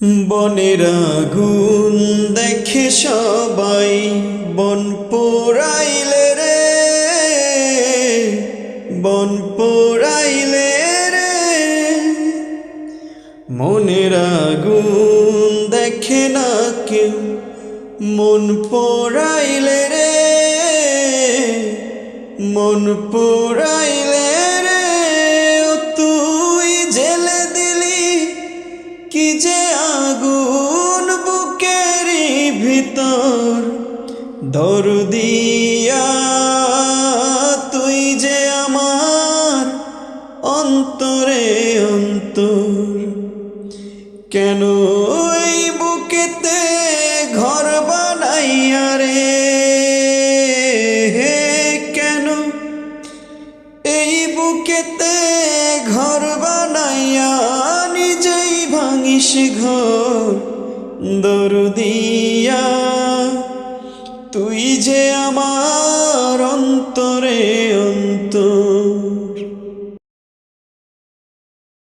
বনের আগুন দেখে সবাই, বন পোড়াইলে রে, বন পোড়াইলে রে। মনের আগুন দেখে না কেউ, মন পোড়াইলে রে, মন পোড়াইলে রে। ও তুই জেলে দিলি কি যে আগুন বুকেরই ভিতর, দরদিয়া তুই যে আমার অন্তরে অন্তর। কেন এই বুকেতে ঘর বানাইয়া রে, কেন এই বুকেতে ঘর বানাইয়া নিজেই ভাঙিস ঘর, দরদিয়া তুই যে আমার অন্তরে অন্তর।